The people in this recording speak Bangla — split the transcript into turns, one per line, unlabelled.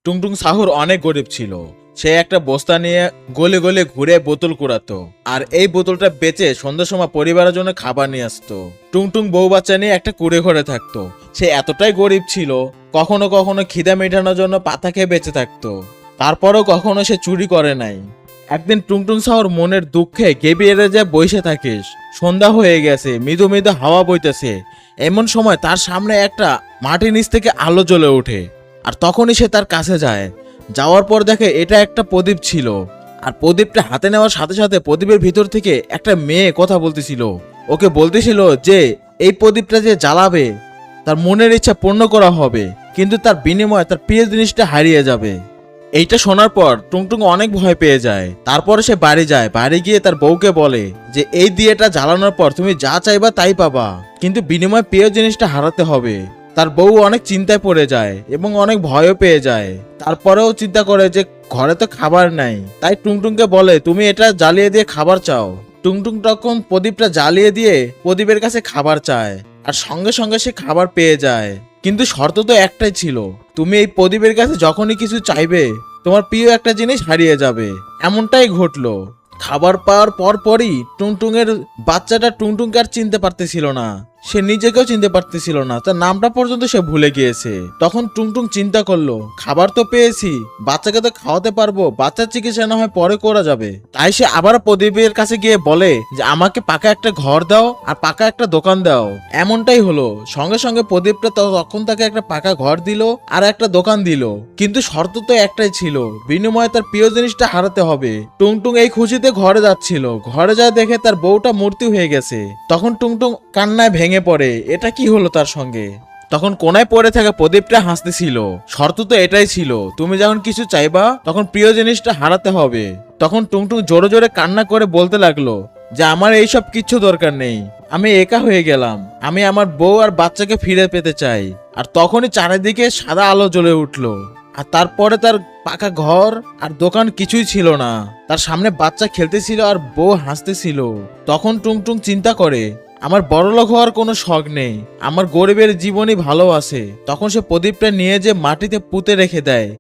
টুংটুং সাহুর অনেক গরিব ছিল। সে একটা বস্তা নিয়ে গলে গলে ঘুরে বোতল কুড়াতো, আর এই বোতলটা বেচে সন্ধ্যার সময় পরিবারের জন্য খাবার নিয়ে আসতো। টুংটুং বউ বাচ্চা নিয়ে একটা কুড়ে ঘরে থাকতো। সে এতটাই গরিব ছিল, কখনো কখনো খিদা মেটানোর জন্য পাতা খেয়ে বেঁচে থাকতো। তারপরেও কখনো সে চুরি করে নাই। একদিন টুংটুং সাহুর মনের দুঃখে গেবিয়ে যে বসে থাকিস। সন্ধ্যা হয়ে গেছে, মৃদু মৃদু হাওয়া বইতেছে। এমন সময় তার সামনে একটা মাটির নিচ থেকে আলো জ্বলে ওঠে, আর তখনই সে তার কাছে যায়। যাওয়ার পর দেখে এটা একটা প্রদীপ ছিল, আর প্রদীপটা হাতে নেওয়ার সাথে সাথে প্রদীপের ভিতর থেকে একটা মেয়ে কথা বলতেছিল। ওকে বলতেছিল যে এই প্রদীপটা যে জ্বালাবে তার মনের ইচ্ছা পূর্ণ করা হবে, কিন্তু তার বিনিময়ে তার প্রিয় জিনিসটা হারিয়ে যাবে। এইটা শোনার পর টুংটুং অনেক ভয় পেয়ে যায়। তারপরে সে বাড়ি যায়। বাড়ি গিয়ে তার বউকে বলে যে এই দিয়েটা জ্বালানোর পর তুমি যা চাইবা তাই পাবা, কিন্তু বিনিময়ে প্রিয় জিনিসটা হারাতে হবে। তার বউ অনেক চিন্তায় পড়ে যায় এবং অনেক ভয়ও পেয়ে যায়। তারপরেও চিন্তা করে যে ঘরে তো খাবার নাই, তাই টুংটুংকে বলে তুমি এটা জ্বালিয়ে দিয়ে খাবার চাও। টুংটুং তখন প্রদীপটা জ্বালিয়ে দিয়ে প্রদীপের কাছে খাবার চায়, আর সঙ্গে সঙ্গে সে খাবার পেয়ে যায়। কিন্তু শর্ত তো একটাই ছিল, তুমি এই প্রদীপের কাছে যখনই কিছু চাইবে তোমার প্রিয় একটা জিনিস হারিয়ে যাবে। এমনটাই ঘটলো। খাবার পাওয়ার পরই টুংটুং এর বাচ্চাটা টুংটুংকে আর চিনতে পারতেছিল না। সে নিজেকেও চিনতে পারতেছিল না, তার নামটা পর্যন্ত সে ভুলে গিয়েছে। তখন টুংটুং চিন্তা করলো খাবার তো পেয়েছি, বাচ্চাকে তো খাওয়াতে পারবো, বাচ্চার চিকিৎসা না হয় পরে করা যাবে। তাই সে আবার প্রদীপের কাছে গিয়ে বলে যে আমাকে পাকা একটা ঘর দাও আর পাকা একটা দোকান দাও। এমনটাই হলো। সঙ্গে সঙ্গে প্রদীপটা তখন তাকে একটা পাকা ঘর দিল আর একটা দোকান দিল, কিন্তু শর্ত তো একটাই ছিল, বিনিময়ে তার প্রিয় জিনিসটা হারাতে হবে। টুংটুং এই খুশিতে ঘরে যাচ্ছিল, ঘরে যা দেখে তার বউটা মূর্তি হয়ে গেছে। তখন টুংটুং কান্নায় ভেঙে পড়ে, এটা কি হলো তার সঙ্গে। তখন কোনায় পড়ে থাকা প্রদীপটা হাসতেছিল। শর্ত তো এটাই ছিল, তুমি যখন কিছু চাইবা তখন প্রিয় জিনিসটা হারাতে হবে। তখন টুংটুং জোরে জোরে কান্না করে বলতে লাগলো যে আমার এইসব কিচ্ছু দরকার নেই, আমি একা হয়ে গেলাম, আমি আমার বউ আর বাচ্চাকে ফিরে পেতে চাই। আর তখনই চারিদিকে সাদা আলো জ্বলে উঠলো, আর তারপরে তার পাকা ঘর আর দোকান কিছুই ছিল না। তার সামনে বাচ্চা খেলতেছিল আর বউ হাসতেছিল। তখন টুংটুং চিন্তা করে আমার বড়লোক হওয়ার কোনো শখ নেই, আমার গরিবের জীবনই ভালো আছে। তখন সে প্রদীপটা নিয়ে যে মাটিতে পুঁতে রেখে দেয়।